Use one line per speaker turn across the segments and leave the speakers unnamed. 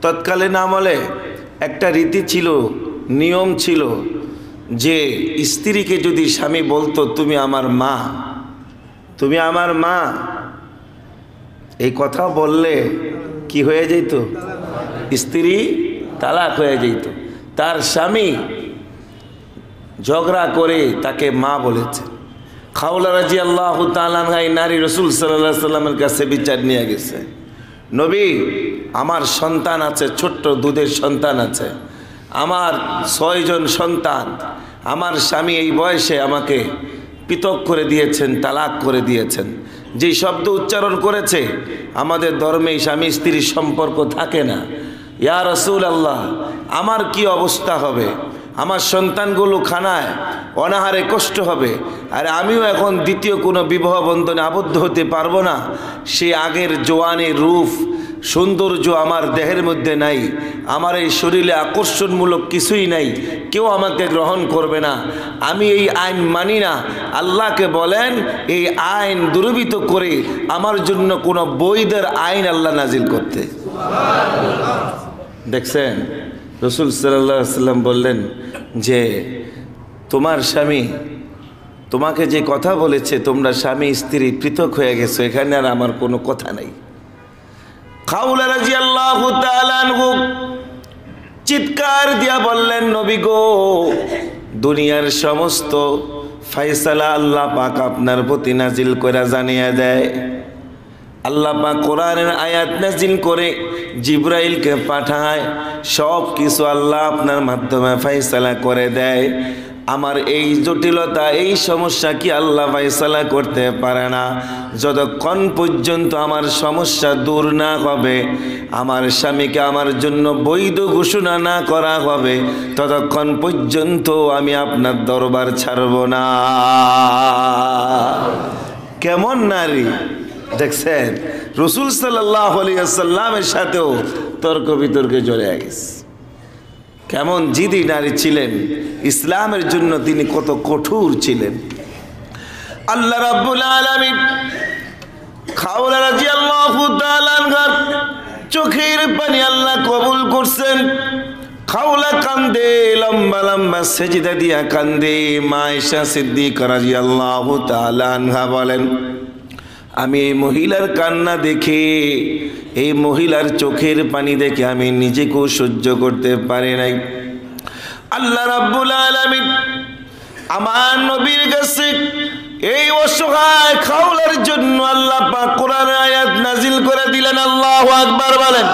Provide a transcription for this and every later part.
তৎকালীন আমলে একটা রীতি ছিল, নিয়ম ছিল যে স্ত্রীকে যদি স্বামী বলতো তুমি আমার মা, তুমি আমার মা, এই কথা বললে কি হয়ে যেত? স্ত্রী তালাক হয়ে যেত। তার স্বামী ঝগড়া করে তাকে মা বলেছে। খাওলা রাদিয়াল্লাহু তাআলা আনহা এই নারী রাসূল সাল্লাল্লাহু আলাইহি সাল্লামের কাছে বিচার নিয়ে গেছে, নবী আমার সন্তান আছে, ছোট্ট দুধের সন্তান আছে, আমার 6 জন সন্তান, আমার স্বামী এই বয়সে আমাকে পৃথক করে দিয়েছেন, তালাক করে দিয়েছেন। যে শব্দ উচ্চারণ করেছে, আমাদের ধর্মে স্বামী স্ত্রীর সম্পর্ক থাকে না। ইয়া রাসূলুল্লাহ, আমার কি অবস্থা হবে? আমার সন্তানগুলো খানায় অনাহারে কষ্ট হবে, আর আমিও এখন দ্বিতীয় কোনো বিবাহ বন্ধনে আবদ্ধ হতে পারবো না। সে আগের জোয়ানের রূপ সৌন্দর্য আমার দেহের মধ্যে নাই, আমার এই শরীরে আকর্ষণমূলক কিছুই নাই, কেউ আমাকে গ্রহণ করবে না, আমি এই আইন মানি না। আল্লাহকে বলেন এই আইন দুর্বৃত্ত করে আমার জন্য কোনো বৈধের আইন আল্লাহ নাজিল করতে। দেখছেন, রাসূল সাল্লাল্লাহু আলাইহি সাল্লাম বললেন যে তোমার স্বামী তোমাকে যে কথা বলেছে, তোমরা স্বামী স্ত্রী পৃথক হয়ে গেছো, এখানে আর আমার কোনো কথা নাই। খাওলা রাদিয়াল্লাহু তাআলা আনহু চিৎকার দিয়া বললেন, নবী গো, দুনিয়ার সমস্ত ফয়সালা আল্লাহ পাক আপনার প্রতি নাজিল করে জানিয়ে দেয়। আল্লাহ পাক কোরআনের আয়াত নাজিল করে জিবরাইলকে পাঠায়, সব কিছু আল্লাহ আপনার মাধ্যমে ফয়সালা করে দেয়। আমার এই জটিলতা, এই সমস্যা কি আল্লাহ ফয়সালা করতে পারে না? যতক্ষণ পর্যন্ত আমার সমস্যা দূর না হবে, আমার স্বামীকে আমার জন্য বৈধ ঘোষণা না করা হবে, ততক্ষণ পর্যন্ত আমি আপনার দরবার ছাড়ব না। কেমন নারী দেখছেন, রাসূল সাল্লাল্লাহু আলাইহি ওয়াসাল্লামের সাথেও তর্ক বিতর্কে জড়িয়ে গেছে। কেমন জিদি নারী ছিলেন, ইসলামের জন্য তিনি কত কঠোর ছিলেন। আল্লাহ রাব্বুল আলামিন খাওলা রাদিয়াল্লাহু তাআলা আনহার চোখের পানি আল্লাহ কবুল করছেন। খাওলা কান্দে, লম্বা লম্বা সেজদা দিয়া কান্দে। মা আয়েশা সিদ্দিকা রাদিয়াল্লাহু তাআলা আনহা বলেন, আমি এই মহিলার কান্না দেখে, এই মহিলার চোখের পানি দেখে আমি নিজেকেও সহ্য করতে পারি নাই। আল্লাহ রাব্বুল আলামিন আমার নবীর কাছে এই অসহায় খাওলার জন্য আল্লাহ পাক কোরআনের আয়াত নাজিল করে দিলেন। আল্লাহু আকবার বলেন।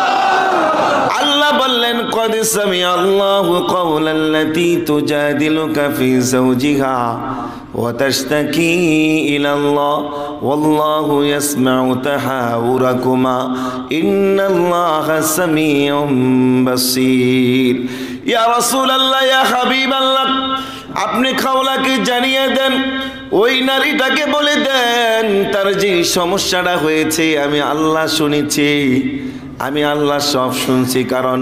আল্লাহ বললেন, কদ সামিআ আল্লাহু কাওলাল্লাতী তুজাদিলুকা ফী যাওজিহা ওয়া তাশতাকী ইলাল্লাহ ওয়াল্লাহু ইয়াসমাউ তাহাউরাকুমা ইন্নাল্লাহা সামিউম বাসীর। ইয়া রাসূলুল্লাহ, ইয়া হাবিবাল্লাহ, আপনি খাওলাকে জানিয়ে দেন, ওই নারীটাকে বলে দেন তার যে সমস্যাটা হয়েছে আমি আল্লাহ শুনেছি, আমি আল্লাহ সব শুনছি, কারণ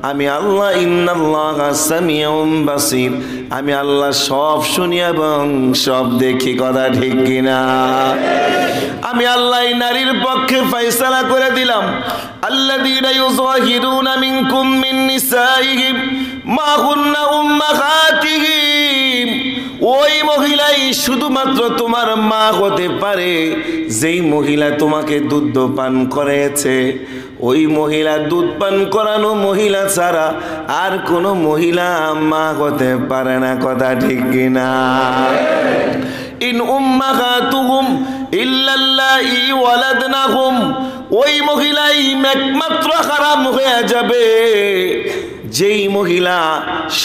আমি আল্লাহ ইন্নাল্লাহা সামিউম বাসীর, আমি আল্লাহ সব শুনি এবং সব দেখি। কথা ঠিক কিনা? আমি আল্লাহ এই নারীর পক্ষে ফয়সালা করে দিলাম। আল্লাযীনা ইউযাহিরুনা মিনকুম মিন নিসাইহিম মা হুন্না উম্মাহাতিহিম, ওই মহিলাই শুধুমাত্র তোমার মা হতে পারে যেই মহিলা তোমাকে দুধ পান করেছে। ওই মহিলা দুধ পান করানো মহিলা ছাড়া আর কোনো মহিলা মা হতে পারে না। কথা ঠিক কিনা? ইন উম্মাহাতুহুম ইল্লাল্লাহি ওয়ালাদনাহুম, ওই মহিলাই একমাত্র হারাম হয়ে যাবে যেই মহিলা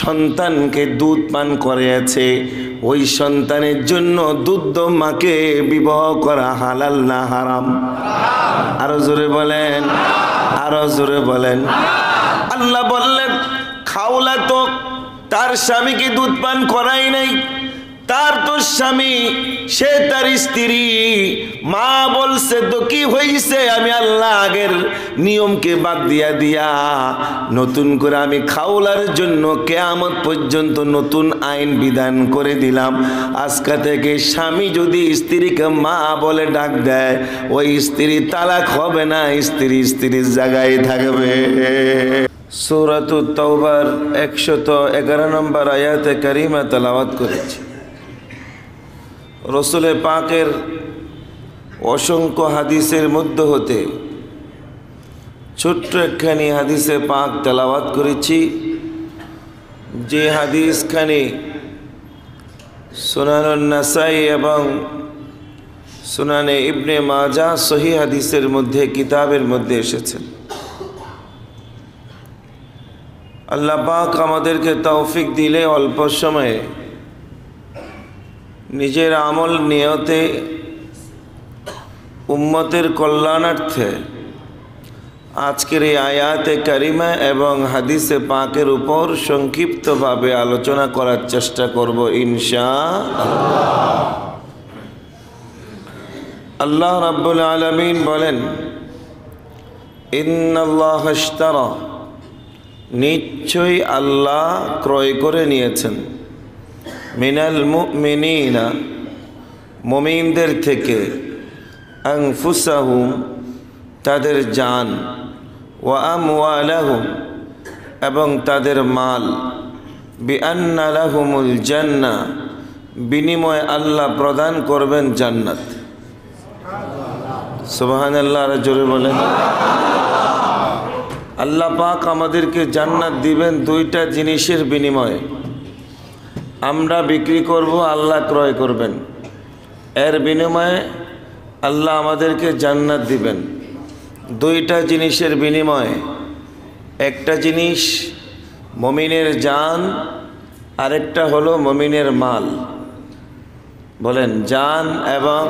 সন্তানকে দুধ পান করিয়েছে। ওই সন্তানের জন্য দুধ মাকে বিবাহ করা হালাল না হারাম? আরো জোরে বলেন, আরো জোরে বলেন। আল্লাহ বললেন, খাওলা তো তার স্বামীকে দুধ পান করাই নাই, তার তো স্বামী, সে তার স্ত্রী। মা বলছে তো কি হইছে, আমি আল্লাহ আগের নিয়মকে বাদ দিয়া নতুন করে আমি খাওলার জন্য কিয়ামত পর্যন্ত নতুন আইন বিধান করে দিলাম। আজকে থেকে স্বামী যদি স্ত্রীকে মা বলে ডাক দেয়, ওই স্ত্রী তালাক হবে না, স্ত্রীর জায়গায় থাকবে। সূরাতুত তাওবার 111 নম্বর আয়াতে কারিমা তেলাওয়াত করেছি। রসুল পাকের অসংখ্য হাদিসের মধ্য হতে ছোট্ট একখানি হাদিসে পাক তেলাওয়াত করেছি, যে হাদিসখানি সুনানুন নাসাই এবং সুনানে ইবনে মাজাহ সহিহ হাদিসের মধ্যে, কিতাবের মধ্যে এসেছে। আল্লাহ পাক আমাদেরকে তৌফিক দিলে অল্প সময়ে নিজের আমল নিয়তে উম্মতের কল্যাণার্থে আজকের এই আয়াতে কারিমা এবং হাদিসে পাকের উপর সংক্ষিপ্তভাবে আলোচনা করার চেষ্টা করব ইনশাআল্লাহ। আল্লাহ রাব্বুল আলামিন বলেন, ইন্নাল্লাহা ইশতারা, নিশ্চয়ই আল্লাহ ক্রয় করে নিয়েছেন, মিনাল মুমিনিনা, মুমিনদের থেকে, আনফুসাহুম, তাদের জান, ওয়া আমওয়ালাহুম, এবং তাদের মাল, বিআন্না লাহুমুল জান্নাহ, বিনিময়ে আল্লাহ প্রদান করবেন জান্নাত। সুবহানাল্লাহ, আর জোরে বলেন। আল্লাহ পাক আমাদেরকে জান্নাত দিবেন দুইটা জিনিসের বিনিময়ে। আমরা বিক্রি করব, আল্লাহ ক্রয় করবেন, এর বিনিময়ে আল্লাহ আমাদেরকে জান্নাত দিবেন। দুইটা জিনিসের বিনিময়ে, একটা জিনিস মুমিনের জান, আরেকটা হলো মুমিনের মাল। বলেন, জান এবং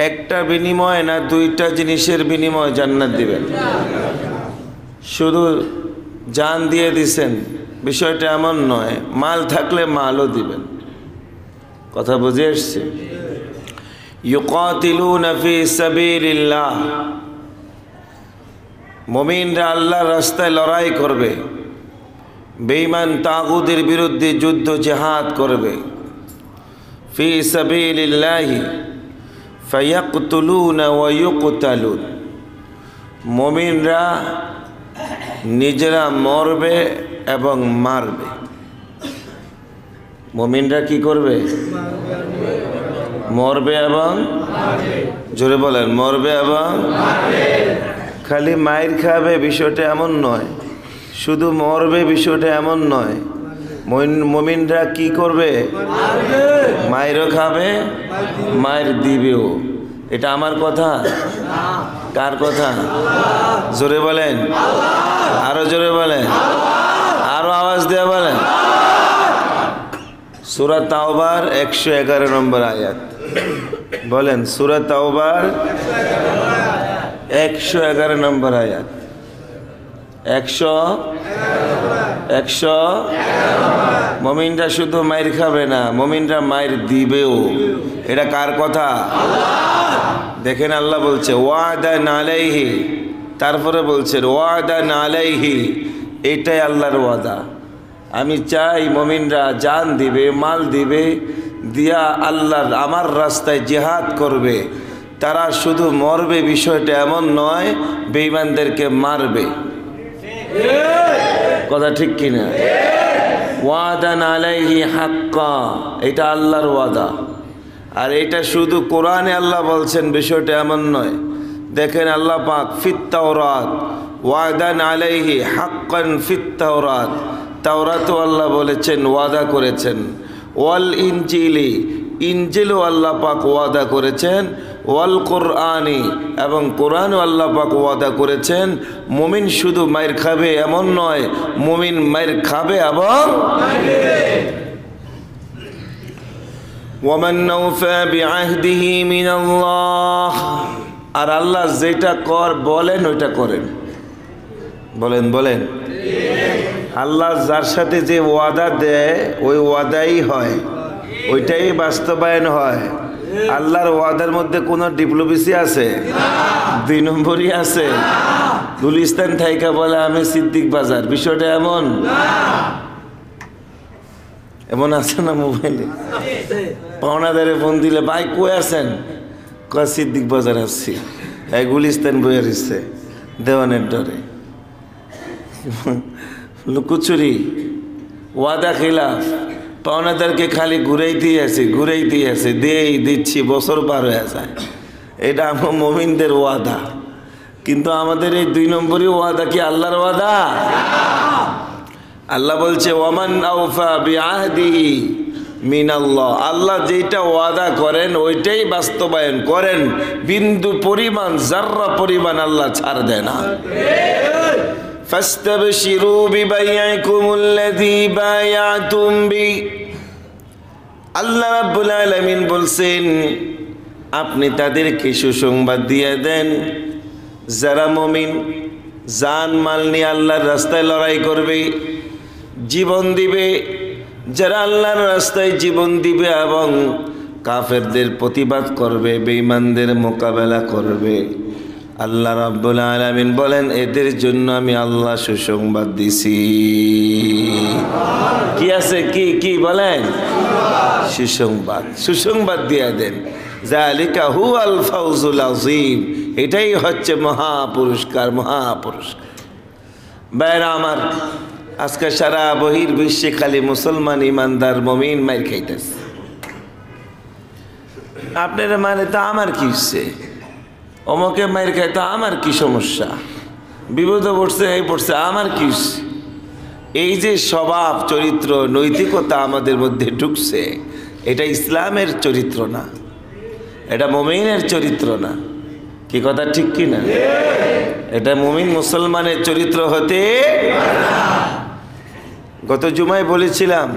একটা বিনিময় না দুইটা জিনিসের বিনিময় জান্নাত দিবেন? শুধু জান দিয়ে দিছেন বিষয়টা এমন নয়, মাল থাকলে মালও দিবেন। কথা বুঝে এসছে? ইউকাতিলুনা ফি সাবিলিল্লাহ, মুমিনরা আল্লাহর রাস্তায় লড়াই করবে, বেঈমান তাগুতের বিরুদ্ধে যুদ্ধ জিহাদ করবে। ফি সাবিলিল্লাহি ফায়াকতুলুনা ওয়া ইউকতালুন, মুমিনরা নিজেরা মরবে এবং মারবে। মুমিনরা কি করবে? মরবে এবং, জোরে বলেন, মরবে এবং খালি মায়ের খাবে বিষয়টা এমন নয়, শুধু মরবে বিষয়টা এমন নয়। মুমিনরা কি করবে? মায়েরও খাবে, মায়ের দিবেও। এটা আমার কথা? কার কথা? জোরে বলেন, আরো জোরে বলেন, আরো আওয়াজ দেওয়া বলেন। সূরা তাওবার 111 নম্বর আয়াত। বলেন, সূরা তাওবার 111 নম্বর আয়াত। 100 মুমিনরা শুধু মায়ের খাবে না, মুমিনরা মায়ের দিবেও। এটা কার কথা? দেখেন, আল্লাহ বলছে ওয়াদান আলাইহি, তারপরে বলছে ওয়াদান আলাইহি, এটাই আল্লাহর ওয়াদা। আমি চাই মুমিনরা জান দিবে, মাল দিবে, দিয়া আল্লাহর আমার রাস্তায় জিহাদ করবে। তারা শুধু মরবে বিষয়টা এমন নয়, বেঈমানদেরকে মারবে। কথা ঠিক কিনা? ওয়াদান আলাইহি হাক্কা, এটা আল্লাহর ওয়াদা। আর এটা শুধু কোরআনে আল্লাহ বলছেন বিষয়টা এমন নয়। দেখেন, আল্লাহ পাক ফিত তাওরাত ওয়াদান আলাইহি হাক্কান ফিত তাওরাত, তাওরাতও আল্লাহ বলেছেন, ওয়াদা করেছেন। ওয়াল ইনজিলি, ইনজিলও আল্লাহ পাক ওয়াদা করেছেন। ওয়াল কোরআনি, এবং কোরআনও আল্লাহ পাক ওয়াদা করেছেন। মুমিন শুধু মায়ের খাবে এমন নয়, মুমিন মায়ের খাবে এবং ওয়ামান নাওফা বিআহদিহি মিনাল্লাহ, আর আল্লাহ যেটা বলেন ওইটা করেন। বলেন আল্লাহ যার সাথে যে ওয়াদা দেয় ওই ওয়াদাই হয়। ওইটাই বাস্তবায়ন হয়। আল্লাহর ওয়াদার মধ্যে কোনো ডিপ্লোমেসি আছে? 2 নম্বরই আছে। গুলিস্তান থাইকা বলে আমি সিদ্দিক বাজার, বিষয়টা এমন এমন আছে না? মোবাইলে পাওনাদারে ফোন দিলে ভাই কই আছেন, কয় সিদ্দিক বাজার আসছি, এই গুলিস্তান বইয়ে দিচ্ছে দেওয়ানের ডরে। লুকোচুরি, ওয়াদা খিলাফ, পাওনাদারকে খালি ঘুরাইতেই আছে, দিচ্ছি, বছর পার হয়ে যায়। এটা আমার মুমিনদের ওয়াদা। কিন্তু আমাদের এই 2 নম্বরই ওয়াদা কি আল্লাহর ওয়াদা? আল্লাহ বলছে ওয়ামান আওফা বিআহদিহি মিনাল্লাহ, আল্লাহ যেটা ওয়াদা করেন ওইটাই বাস্তবায়ন করেন। বিন্দু পরিমাণ, জাররা পরিমাণ আল্লাহ ছাড় দেয় না। ফাস্তাবশিরু বিবাইআকুমুল্লাযী বায়াতুম বি, আল্লাহ রাব্বুল আলামিন বলছেন আপনি তাদেরকে সুসংবাদ দিয়ে দেন যারা মুমিন, জান মাল নিয়ে আল্লাহর রাস্তায় লড়াই করবে, জীবন দিবে, যারা আল্লাহর রাস্তায় জীবন দিবে এবং কাফেরদের প্রতিবাদ করবে, বেঈমানদের মোকাবেলা করবে। আল্লাহ রাব্বুল আলামিন বলেন এদের জন্য আমি আল্লাহ সুসংবাদ দিছি। কি আছে? কি বলেন? সুসংবাদ দিয়ে দেন। যালিকা হুয়াল ফাউজুল আযীম, এটাই হচ্ছে মহাপুরস্কার। ভাইরা আমার, আজকে সারা বহির্বিশ্বে খালি মুসলমান ইমানদার মুমিন মাইর খাইতেছে। আপনারা মানে তো আমার কি হচ্ছে, অমকে মাইর খাই তো আমার কি সমস্যা, বিপদে পড়ছে আমার কি হচ্ছে। এই যে স্বভাব চরিত্র নৈতিকতা আমাদের মধ্যে ঢুকছে, এটা ইসলামের চরিত্র না, এটা মুমিনের চরিত্র না। কি কথা ঠিক কি না? এটা মুমিন মুসলমানের চরিত্র হতে। গত জুমায় বলেছিলাম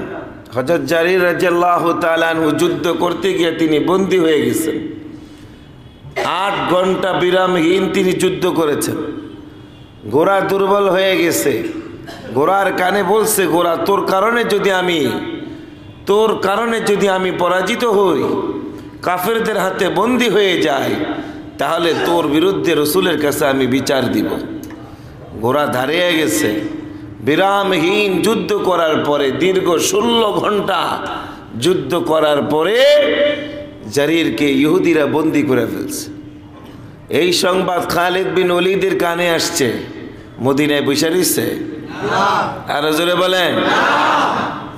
হযরত জারির রাদিয়াল্লাহু তাআলা আনহু যুদ্ধ করতে গিয়ে তিনি বন্দী হয়ে গেছেন। 8 ঘন্টা বিরামহীন তিনি যুদ্ধ করেছেন। ঘোড়া দুর্বল হয়ে গেছে। ঘোড়ার কানে বলছে, ঘোড়া তোর কারণে যদি আমি পরাজিত হই, কাফেরদের হাতে বন্দী হয়ে যাই, তাহলে তোর বিরুদ্ধে রসুলের কাছে আমি বিচার দিব। ঘোড়া দাঁড়িয়ে গেছে। বিরামহীন যুদ্ধ করার পরে, দীর্ঘ 16 ঘন্টা যুদ্ধ করার পরে জারিরকে ইহুদিরা বন্দী করে ফেলছে। এই সংবাদ খালিদ বিন ওলীদের কানে আসছে। মদিনায় বসে রয়েছে? আরো জোরে বলেন।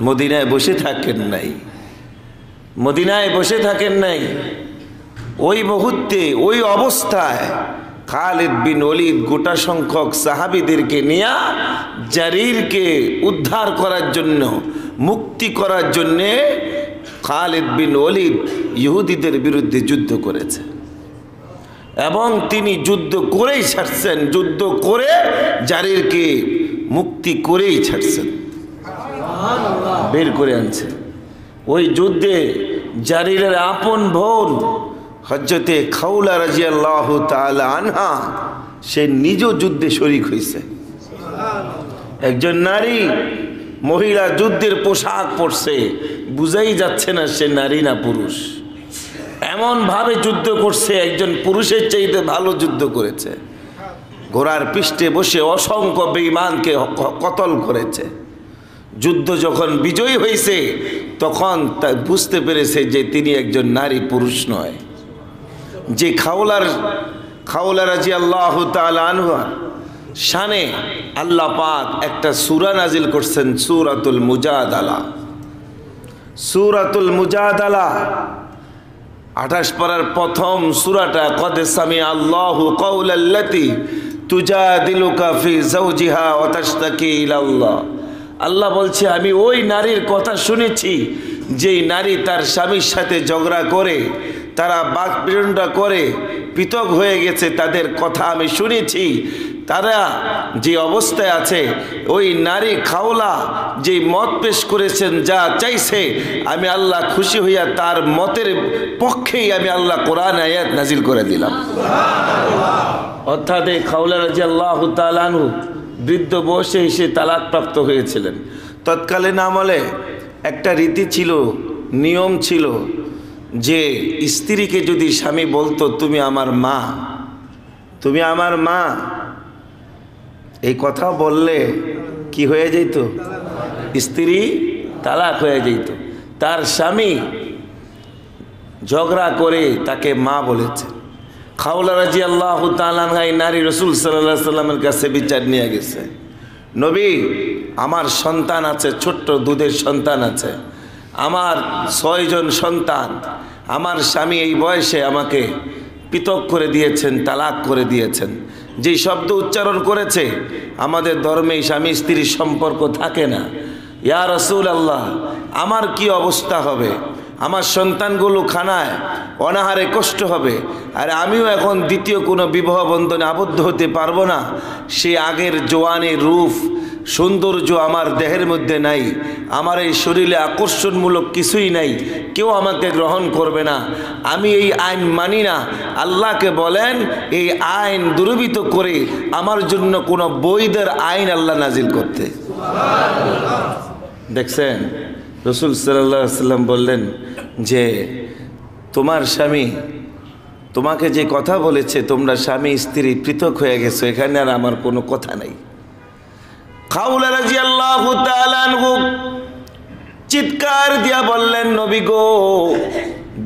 মদিনায় বসে থাকেন নাই। ওই মুহূর্তে, ওই অবস্থায় খালিদ বিন ওলীদ গোটা সংখ্যক সাহাবীদেরকে নিয়ে জারিরকে উদ্ধার করার জন্য, মুক্তি করার জন্যে খালিদ বিন ওলীদ ইহুদিদের বিরুদ্ধে যুদ্ধ করেছে এবং তিনি যুদ্ধ করেই ছাড়ছেন। যুদ্ধ করে জারিরকে মুক্তি করেই ছাড়ছেন, বের করে আনছে। ওই যুদ্ধে জারিরের আপন বোন হযরতে খাউলা রাদিয়াল্লাহু তাআলা আনহা, সে নিজ যুদ্ধে শরীক হয়েছে। একজন নারী, মহিলা যুদ্ধের পোশাক পরছে, বুঝাই যাচ্ছে না সে নারী না পুরুষ। এমন ভাবে যুদ্ধ করছে, একজন পুরুষের চাইতে ভালো যুদ্ধ করেছে। ঘোড়ার পৃষ্ঠে বসে অসংখ্য বেঈমানকে কতল করেছে। যুদ্ধ যখন বিজয়ী হয়েছে, তখন তা বুঝতে পেরেছে যে তিনি একজন নারী, পুরুষ নয়। যে খাউলা রাদিয়াল্লাহু তাআলা আনহা শানে আল্লাহ পাক একটা সূরা নাজিল করছেন, সূরাতুল মুজাদালা। 28 পারার প্রথম সূরাটা, কদ সামিআ আল্লাহু কাওলাল্লাতী তুজাদিলুকা ফি যাওজিহা ওয়া তাশতাকি ইলাল্লাহ। আল্লাহ বলছে আমি ওই নারীর কথা শুনেছি, যেই নারী তার স্বামীর সাথে ঝগড়া করে, তারা বাকবিতণ্ডা করে পৃথক হয়ে গেছে, তাদের কথা আমি শুনেছি। তারা যে অবস্থায় আছে, ওই নারী খাওলা যে মত পেশ করেছেন, যা চাইছে, আমি আল্লাহ খুশি হইয়া তার মতের পক্ষেই আমি আল্লাহ কোরআন আয়াত নাজিল করে দিলাম। অর্থাৎ এই খাওলা রাদিয়াল্লাহু তাআলা আনহু বৃদ্ধ বয়সে এসে তালাক প্রাপ্ত হয়েছিলেন। তৎকালীন আমলে একটা রীতি ছিল, নিয়ম ছিল যে স্ত্রীকে যদি স্বামী বলতো তুমি আমার মা, তুমি আমার মা, এই কথা বললে কি হয়ে যেত? স্ত্রী তালাক হয়ে যেত। তার স্বামী ঝগড়া করে তাকে মা বলেছে। খাওলা রাদিয়াল্লাহু তাআলা আনহা এই নারী রাসূল সাল্লাল্লাহু আলাইহি সাল্লামের কাছে বিচার নিয়ে গেছে, নবী আমার সন্তান আছে, ছোট্ট দুধের সন্তান আছে, আমার 6 জন সন্তান, আমার স্বামী এই বয়সে আমাকে পৃথক করে দিয়েছেন, তালাক করে দিয়েছেন। যে শব্দ উচ্চারণ করেছে, আমাদের ধর্মে স্বামী স্ত্রীর সম্পর্ক থাকে না। ইয়া রাসূলুল্লাহ, আমার কি অবস্থা হবে? আমার সন্তানগুলো খানায় অনাহারে কষ্ট হবে, আর আমিও এখন দ্বিতীয় কোনো বিবাহ বন্ধনে আবদ্ধ হতে পারবো না। সে আগের জোয়ানের রূপ সৌন্দর্য আমার দেহের মধ্যে নাই, আমার এই শরীরে আকর্ষণমূলক কিছুই নাই, কেউ আমাকে গ্রহণ করবে না, আমি এই আইন মানি না। আল্লাহকে বলেন এই আইন দুর্বৃত্ত করে আমার জন্য কোনো বৈধের আইন আল্লাহ নাজিল করতে। দেখছেন, রাসূল সাল্লাল্লাহু আলাইহি সাল্লাম বললেন যে তোমার স্বামী তোমাকে যে কথা বলেছে, তোমরা স্বামী স্ত্রী পৃথক হয়ে গেছো, এখানে আর আমার কোনো কথা নাই। খাওলা রাদিয়াল্লাহু তাআলা আনহু চিৎকার দিয়া বললেন, নবী গো,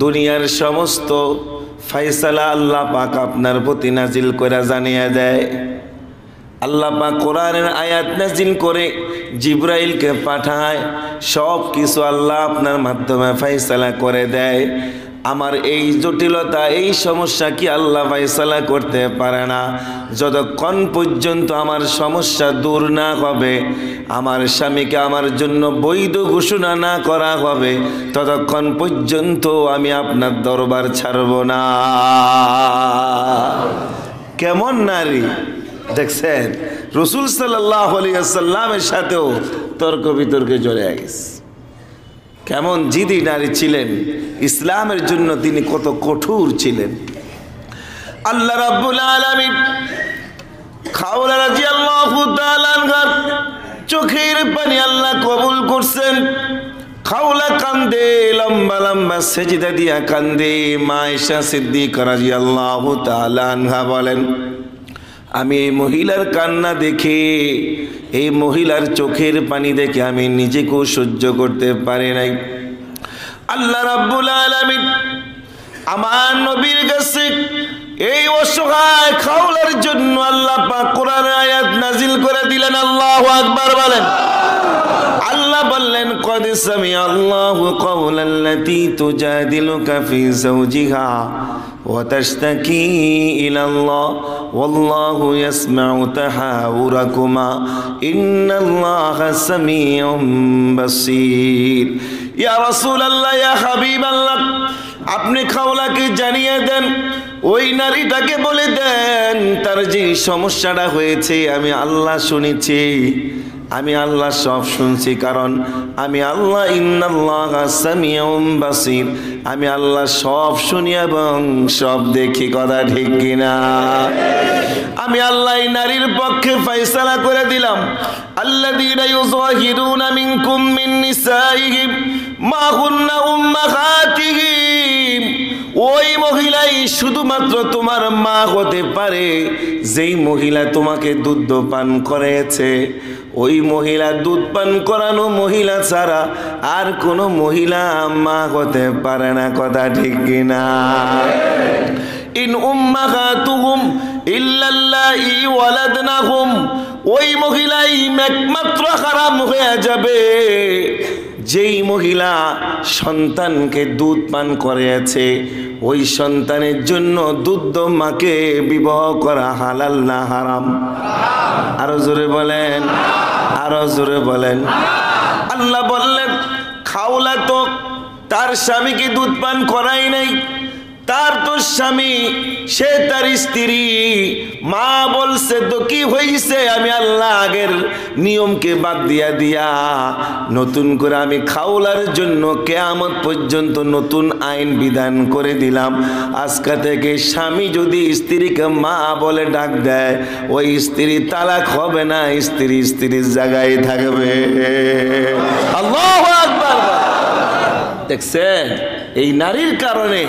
দুনিয়ার সমস্ত ফয়সালা আল্লাহ পাক আপনার প্রতি নাজিল করে জানিয়ে দেয়। আল্লাহ পাক কোরআনের আয়াত নাজিল করে জিবরাইলকে পাঠায়, সব কিছু আল্লাহ আপনার মাধ্যমে ফয়সালা করে দেয়। আমার এই জটিলতা, এই সমস্যা কি আল্লাহ ফয়সালা করতে পারে না? যতক্ষণ পর্যন্ত আমার সমস্যা দূর না হবে, আমার স্বামীকে আমার জন্য বৈধ ঘোষণা না করা হবে, ততক্ষণ পর্যন্ত আমি আপনার দরবার ছাড়ব না। কেমন নারী দেখছেন, রাসূল সাল্লাল্লাহু আলাইহি ওয়াসাল্লামের সাথেও তর্ক বিতর্কে জড়িয়ে গেছে। কেমন জিদি নারী ছিলেন, ইসলামের জন্য তিনি কত কঠোর ছিলেন। আল্লাহ রাব্বুল আলামিন খাওলা রাদিয়াল্লাহু তাআলা আনহার চোখের পানি আল্লাহ কবুল করছেন। খাওলা কান্দে, লম্বা লম্বা সেজদা দিয়া কান্দে। মা আয়েশা সিদ্দিকা রাদিয়াল্লাহু তাআলা আনহা বলেন, আমি এই মহিলার কান্না দেখে, এই মহিলার চোখের পানি দেখে আমি নিজেকেও সহ্য করতে পারি নাই। আল্লাহ রাব্বুল আলামিন আমার নবীর কাছে এই অসহায় খাওলার জন্য আল্লাহ পাক কোরআনের আয়াত নাজিল করে দিলেন। আল্লাহু আকবার বলেন। আল্লাহ বললেন, কদ সামিআল্লাহু কাওলাল্লাতী তুজাদিলুকা ফী যাওজিহা ওয়া তাশতাকী ইলাল্লাহ ওয়াল্লাহু ইয়াসমাউ তাহাউরাকুমা ইন্নাল্লাহা সামিউম বাসীর। ইয়া রাসূলুল্লাহ, ইয়া হাবিবাল্লাহ, আপনি খাওলাকে জানিয়ে দেন, ওই নারীটাকে বলে দেন তার যে সমস্যাটা হয়েছে আমি আল্লাহ শুনেছি, আমি আল্লাহ সব শুনছি, কারণ আমি আল্লাহ ইন্নাল্লাহা সামিউম বাসীর, আমি আল্লাহ সব শুনি এবং সব দেখি। কথা ঠিক কিনা? আমি আল্লাহ এই নারীর পক্ষে ফয়সালা করে দিলাম। আল্লাযীনা ইউযাহিরুনা মিনকুম মিন নিসাইহিম মা হুন্না উম্মাহাতিহিম, ওই মহিলাই শুধুমাত্র তোমার মা হতে পারে যেই মহিলা তোমাকে দুধ পান করেছে। ওই মহিলা দুধ পান করানো মহিলা ছাড়া আর কোনো মহিলা মা হতে পারে না। কথা ঠিক কিনা? ইন উম্মাহাতুহুম ইল্লাল্লাহি ওয়ালাদনাহুম, ওই মহিলাই একমাত্র হারাম হয়ে যাবে যেই মহিলা সন্তানকে দুধ পান করিয়েছে, ওই সন্তানের জন্য দুধ মাকে বিবাহ করা হালাল না হারাম? আরো জোরে বলেন, আরো জোরে বলেন। আল্লাহ বললেন, খাওলা তো তার স্বামীকে দুধ পান করাই নাই, তার তো স্বামী, সে তার স্ত্রী। মা বলছে তো কি হয়েছে? আমি আল্লাহ আগের নিয়মকে বাদ দিয়া নতুন করে আমি খাওলার জন্য কিয়ামত পর্যন্ত নতুন আইন বিধান করে দিলাম। আজকে থেকে স্বামী যদি স্ত্রীকে মা বলে ডাক দেয়, ওই স্ত্রী তালাক হবে না, স্ত্রী স্ত্রীর জায়গায় থাকবে। আল্লাহু আকবার। দেখছেন, এই নারীর কারণে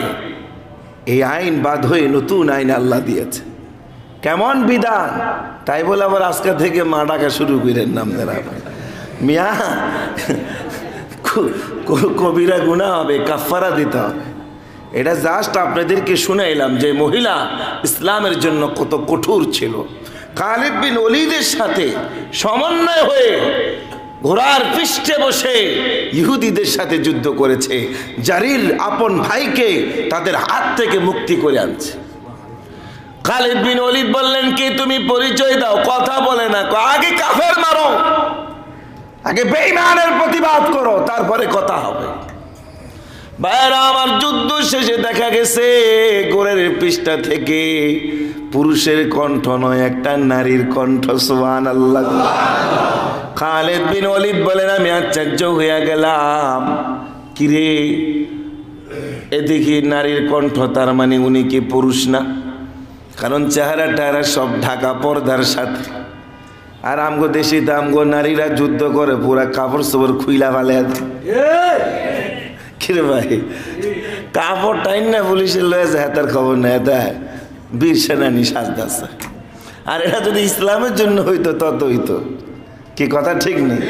এই আইন বাদ হয়ে নতুন আইন আল্লাহ দিয়েছে। কেমন বিধান! তাই বলে আবার আজকে থেকে মা ডাকা শুরু করেন নাম দেরা মিয়া, কবিরা গুনাহ হবে, কাফারা দিতে হবে। এটা জাস্ট আপনাদেরকে শুনাইলাম যে মহিলা ইসলামের জন্য কত কঠোর ছিল। খালিদ বিন ওলীদের সাথে সমন্বয় হয়ে ঘোড়ার পৃষ্ঠে বসে ইহুদিদের সাথে যুদ্ধ করেছে, জারির আপন ভাইকে তাদের হাত থেকে মুক্তি করে আনছে। খালিদ বিন ওলীদ বললেন, কি তুমি পরিচয় দাও। কথা বলে না, আগে কাফের মারো, আগে বেঈমানের প্রতিবাদ করো, তারপরে কথা হবে। ভাইরা আমার, যুদ্ধ শেষে দেখা গেছে ঘোড়ার পৃষ্ঠা থেকে পুরুষের কণ্ঠ নয়, একটা নারীর কণ্ঠ। সুবহানাল্লাহ। খালিদ বিন ওলীদ বলেন, আমি আশ্চর্য হইয়া গেলাম, কিরে এদিকে নারীর কণ্ঠ, তার মানে উনি কি পুরুষ না? কারণ চেহারা টেহারা সব ঢাকা পর্দার সাথে। আর আমগো দেশি আমগো নারীরা যুদ্ধ করে পুরা কাপড় চোপড় খুইলা ফেলে। কিরে ভাই, কাপড় টাইন না পুলিশের লয়ে যায়, তার খবর নেই, দেয় বীর সেনানি সাজদাছে। আর এটা যদি ইসলামের জন্য হইতো তত হইতো। কি কথা ঠিক নেই?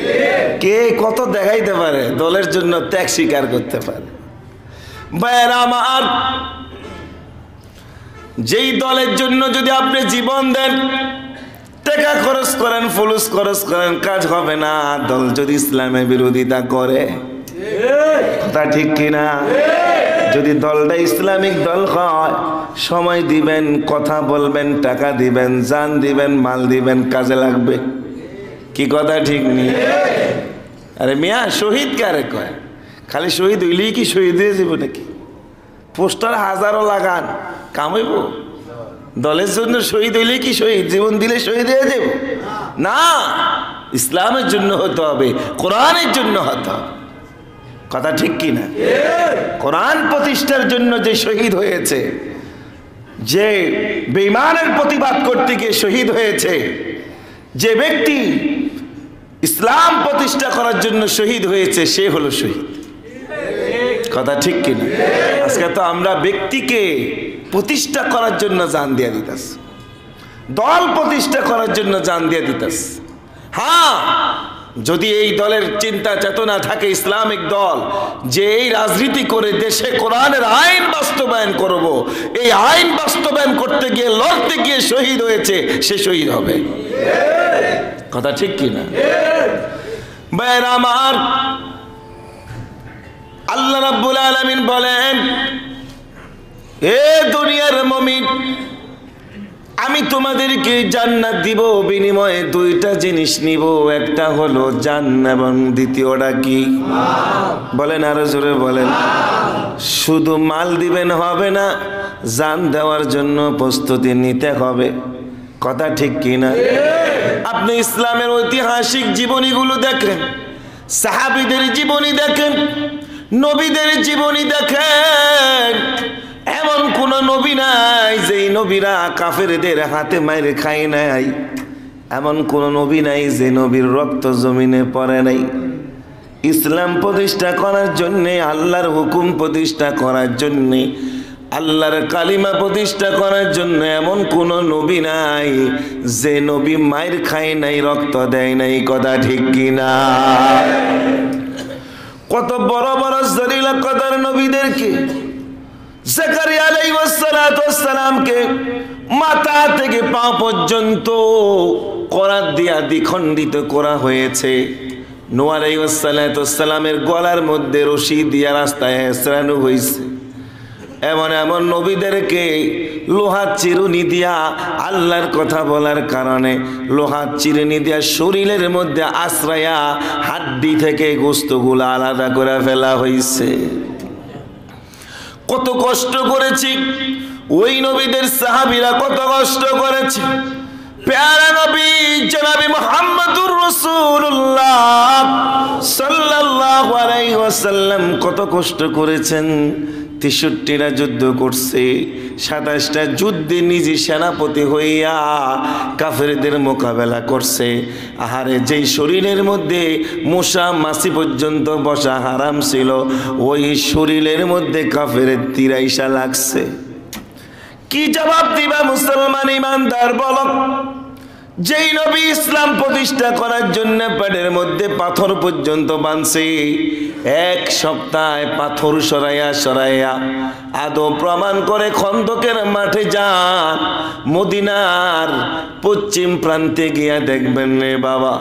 কে কত দেখাইতে পারে, দলের জন্য ত্যাগ স্বীকার করতে পারে। ভাইরা আমার, যেই দলের জন্য যদি আপনি জীবন দেন, টাকা খরচ করেন, ফুলুস খরচ করেন, কাজ হবে না। দল যদি ইসলামের বিরোধিতা করে, কথা ঠিক কিনা? যদি দলটা ইসলামিক দল হয়, সময় দিবেন, কথা বলবেন, টাকা দিবেন, জান দিবেন, মাল দিবেন, কাজে লাগবে। কি কথা ঠিক নেই? আরে মিয়া, শহীদ কারে কয়? খালি শহীদ হইলেই কি শহীদ হয়ে যাব নাকি? পোস্টার হাজারো লাগান, কামাইব? দলের জন্য শহীদ হইলে কি শহীদ? জীবন দিলে শহীদ হয়ে যাব না। ইসলামের জন্য হতে হবে, কোরআনের জন্য হতে হবে। কথা ঠিক কি না? কোরআন প্রতিষ্ঠার জন্য যে শহীদ হয়েছে, যে বেঈমানের প্রতিবাদ করতে গিয়ে শহীদ হয়েছে, যে ব্যক্তি ইসলাম প্রতিষ্ঠা করার জন্য শহীদ হয়েছে, সে হলো শহীদ। কথা ঠিক কিনা? আজকে তো আমরা ব্যক্তিকে প্রতিষ্ঠা করার জন্য জান দিয়ে দিতেছি, দল প্রতিষ্ঠা করার জন্য জান দিয়ে দিতেছি। হ্যাঁ, যদি এই দলের চিন্তা চেতনা থাকে, ইসলামিক দল যে এই রাজনীতি করে দেশে কোরআনের আইন বাস্তবায়ন করব, এই আইন বাস্তবায়ন করতে গিয়ে লড়তে গিয়ে শহীদ হয়েছে, সে শহীদ হবে। কথা ঠিক কিনা? ভাইরা আমার, আল্লাহ রাব্বুল আলামিন বলেন, এ দুনিয়ার মুমিন, আমি তোমাদেরকে জান্নাত দিব, বিনিময়ে দুইটা জিনিস নিব। একটা হলো জান, এবং দ্বিতীয়টা কি? বলেন, আরো জোরে বলেন। শুধু মাল দিবেন হবে না, জান দেওয়ার জন্য প্রস্তুতি নিতে হবে। কথা ঠিক কিনা? আপনি ইসলামের ঐতিহাসিক জীবনীগুলো দেখেন, সাহাবীদের জীবনী দেখেন, নবীদের জীবনী দেখেন, এমন কোন নবী নাই যেই নবীরা কাফেরদের হাতে মাইরে খায় নাই। এমন কোন নবী নাই যে নবীর রক্ত জমিনে পড়ে নাই। ইসলাম প্রতিষ্ঠা করার জন্যে, আল্লাহর হুকুম প্রতিষ্ঠা করার জন্যে, আল্লাহর কালিমা প্রতিষ্ঠা করার জন্য এমন কোন নবী নাই যে নবী মাইর খায় নাই, রক্ত দেয় নাই। কথা ঠিক কিনা? কত বড় বড় জলিল কদর নবীদেরকে, জাকারিয়া আলাইহিস সালামকে মাথা থেকে পা পর্যন্ত করাত দিয়া দ্বিখণ্ডিত করা হয়েছে। নূহ আলাইহিস সালামের গলার মধ্যে রশি দিয়া রাস্তায় হেঁচড়ানো হয়েছে। এমন এমন নবীদেরকে লোহার চিরুনি দিয়া, আল্লাহর কথা বলার কারণে লোহার চিরুনি দিয়া শরীরের মধ্যে আশ্রয়া হাড্ডি থেকে গোশতগুলো আলাদা করে ফেলা হয়েছে। কত কষ্ট করেছি ওই নবীদের সাহাবীরা, কত কষ্ট করেছে। প্যারা নবী জনাবে মুহাম্মদুর রাসূলুল্লাহ সাল্লাল্লাহু আলাইহি ওয়াসাল্লাম কত কষ্ট করেছেন। 63টা যুদ্ধ করছে, 27টা যুদ্ধে নিজে সেনাপতি হইয়া কাফেরদের মোকাবেলা করছে। আহারে, যেই শরীরের মধ্যে মশা মাছি পর্যন্ত বসা হারাম ছিল, ওই শরীরের মধ্যে কাফেরের তিরাইশা লাগছে। কি জবাব দিবা মুসলমান ইমানদার বলো? যেই নবী ইসলাম প্রতিষ্ঠা করার জন্য পেটের মধ্যে পাথর পর্যন্ত বাঁধছে, এক সপ্তাহে পাথর সরাইয়া আদৌ প্রমাণ করে খন্দকের মাঠে যান, মদিনার পশ্চিম প্রান্তে গিয়া দেখবেন রে বাবা,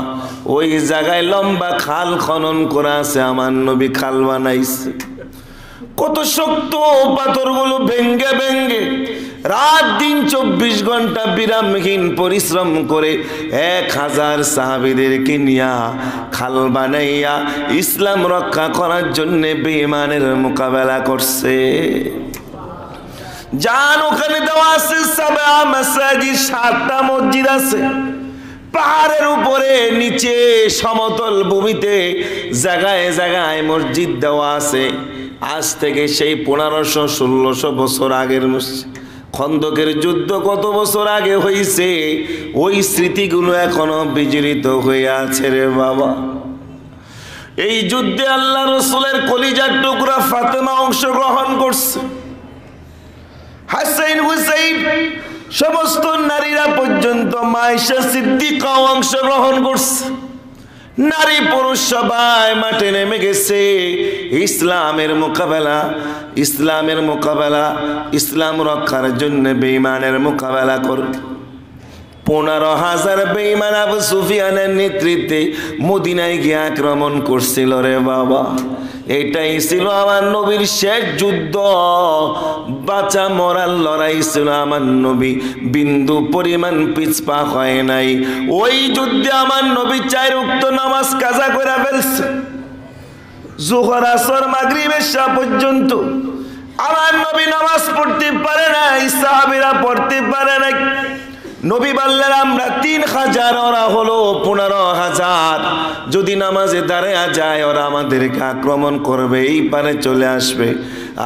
ওই জায়গায় লম্বা খাল খনন করা আছে। আমার নবী খাল বানাইছে। কত শক্ত পাথরগুলো ভেঙ্গে ভেঙ্গে রাত দিন 24 ঘন্টা বিরামহীন পরিশ্রম করে 1000 সাহাবীদেরকে নিয়া খাল বানাইয়া ইসলাম রক্ষা করার জন্য বেঈমানের মোকাবেলা করছে। জান, ওখানে দেওয়া আছে 7 মাসাজিদ, 7টা মসজিদ আছে। পাহাড়ের উপরে, নিচে সমতল ভূমিতে জায়গায় জায়গায় মসজিদ দেওয়া আছে। আজ থেকে সেই 1500-1600 বছর আগের মসজিদ। খন্দকের যুদ্ধ কত বছর আগে হয়েছে, ওই স্মৃতিগুলো এখনো বিজড়িত হয়ে আছে রে বাবা। এই যুদ্ধে আল্লাহ রসুলের কলিজার টুকরা ফাতেমা অংশগ্রহণ করছে, হাসান হুসাইন সমস্ত নারীরা পর্যন্ত, মা আয়েশা সিদ্দিকাও অংশগ্রহণ করছে। নারী পুরুষ সবাই মাঠে নেমে গেছে ইসলামের মোকাবেলা, ইসলাম রক্ষার জন্য বেঈমানের মোকাবেলা করবে। 15,000 বেঈমান আবু সুফিয়ানের নেতৃত্বে মদিনায় গিয়ে আক্রমণ করছিল রে বাবা। এটাই ছিল আমার নবীর শেষ যুদ্ধ, বাঁচা মরার লড়াই ছিল। আমার নবী বিন্দু পরিমাণ পিছপা হয় নাই। ওই যুদ্ধে আমার নবী 4 ওয়াক্ত নামাজ কাজা করে ফেলছে। জোহর, আসর, মাগরিব, এশা পর্যন্ত আমার নবী নামাজ পড়তে পারে নাই, সাহাবীরা পড়তে পারে নাই। নবী বললেন, আমরা 3000, ওরা হলো 15,000। যদি নামাজে দাঁড়ায় যায়, ওরা আমাদেরকে আক্রমণ করবে, এই পারে চলে আসবে,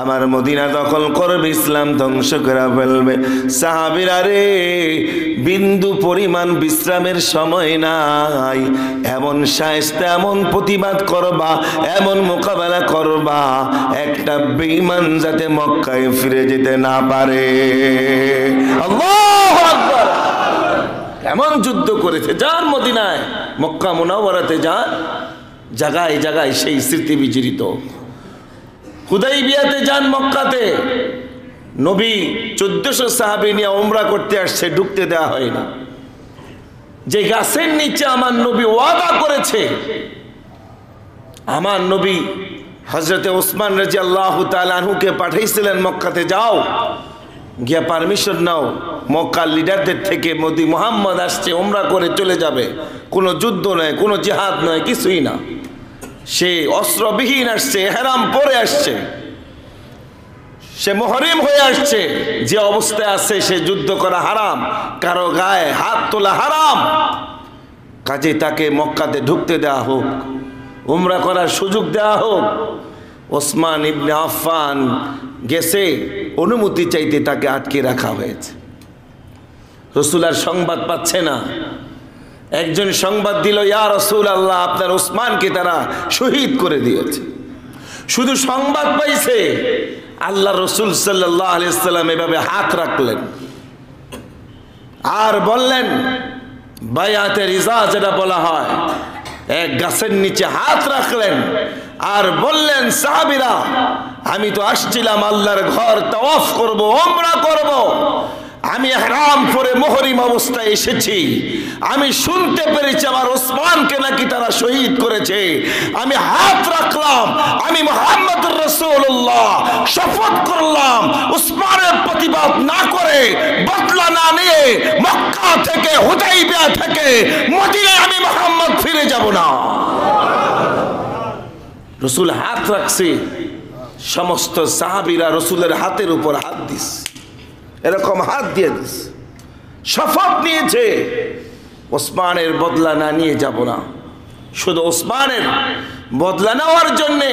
আমার মদিনা দখল করবে, ইসলাম ধ্বংস করে ফেলবে। সাহাবীরা রে, বিন্দু পরিমাণ বিশ্রামের সময় নাই। এমন শায়েস্তা, এমন প্রতিবাদ করবা, এমন মোকাবেলা করবা, একটা বেঈমান যাতে মক্কায় ফিরে যেতে না পারে। আল্লাহু আকবার! এমন যুদ্ধ করেছে। যান মদিনায়, মক্কা মুনাওয়ারাতে যান, জায়গায় জায়গায় সেই স্মৃতি বিজড়িত। হুদাইবিয়াতে যান, মক্কাতে নবী 1400 সাহাবী নিয়ে উমরা করতে আসছে, ঢুকতে দেওয়া হয় না। যে গাছের নিচে আমার নবী ওয়াদা করেছে, আমার নবী হযরতে ওসমান রাদিয়াল্লাহু তাআলা আনহুকে পাঠাইছিলেন, মক্কাতে যাও, গিয়া পারমিশন নাও মক্কার লিডারদের থেকে, মোদি মুহাম্মদ আসছে, উমরা করে চলে যাবে, কোনো যুদ্ধ নয়, কোনো জিহাদ নয়, কিছুই না। সে অস্ত্রবিহীন আসছে, ইহরাম পরে আসছে, সে মুহরিম হয়ে আসছে। যে অবস্থায় আছে সে যুদ্ধ করা হারাম, কারো গায়ে হাত তোলা হারাম। কাজে তাকে মক্কাতে ঢুকতে দেওয়া হোক, উমরা করার সুযোগ দেওয়া হোক। ওসমান ইবনে আফফান গেছে, অনুমতি চাইতে তাকে আটকে রাখা হয়েছে। রাসূল আর সংবাদ পাচ্ছে না। একজন সংবাদ দিল, ইয়া রাসূলুল্লাহ, আপনার ওসমানকে তারা শহীদ করে দিয়েছে। শুধু সংবাদ পাইছে, আল্লাহ রাসূল সাল্লাল্লাহু আলাইহি ওয়াসাল্লাম এভাবে হাত রাখলেন আর বললেন, বায়াতে রিজা যেটা বলা হয়, এক গাছের নিচে হাত রাখলেন আর বললেন, সাহাবীরা, আমি তো আসছিলাম আল্লাহর ঘর তাওয়াফ করব, উমরা করব, আমি ইহরাম পরে মুহরিম অবস্থায় এসেছি। আমি শুনতে পেরেছি আমার ওসমানকে নাকি তারা শহীদ করেছে। আমি হাত রাখলাম, আমি মুহাম্মদুর রাসূলুল্লাহ শপথ করলাম, ওসমানের প্রতিবাদ না করে, বদলা না নিয়ে, মক্কা থেকে, হুদাইবিয়া থেকে মদিনায় আমি মুহাম্মদ ফিরে যাব না। রাসূল হাত রাখছে, সমস্ত সাহাবীরা রাসূলের হাতের উপর হাত দিস, এরকম হাত দিয়ে দিস, শপথ নিয়েছে, ওসমানের বদলা না নিয়ে যাব না। শুধু ওসমানের বদলা নেওয়ার জন্যে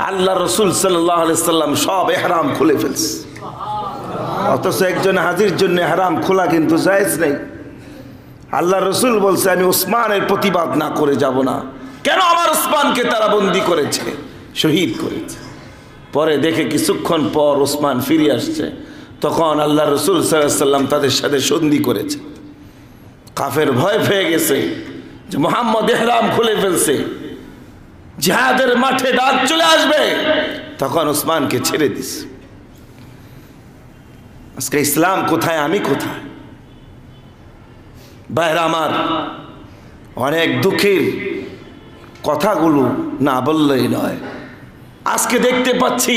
আল্লাহ রসুল সাল্লাল্লাহু আলাইহি সাল্লাম সব এহরাম খুলে ফেলছে। অথচ একজন হাজির জন্য হারাম খোলা কিন্তু জায়েজ নেই। আল্লাহ রসুল বলছে আমি উসমানের প্রতিবাদ না করে যাব না। কেন? আমার উসমানকে তারা বন্দি করেছে, শহীদ করেছে। পরে দেখে কিছুক্ষণ পর উসমান ফিরে আসছে, তখন আল্লাহ রসুল সাল্লাল্লাহু আলাইহি সাল্লাম তাদের সাথে সন্ধি করেছে। কাফের ভয় পেয়ে গেছে যে মুহাম্মদ ইহরাম খুলে ফেলছে, জিহাদের মাঠে ডাক চলে আসবে, তখন উসমানকে ছেড়ে দিস। আজকে ইসলাম কোথায়, আমি কোথায়? ভাইরা আমার, অনেক দুঃখের কথাগুলো না বললেই নয়। আজকে দেখতে পাচ্ছি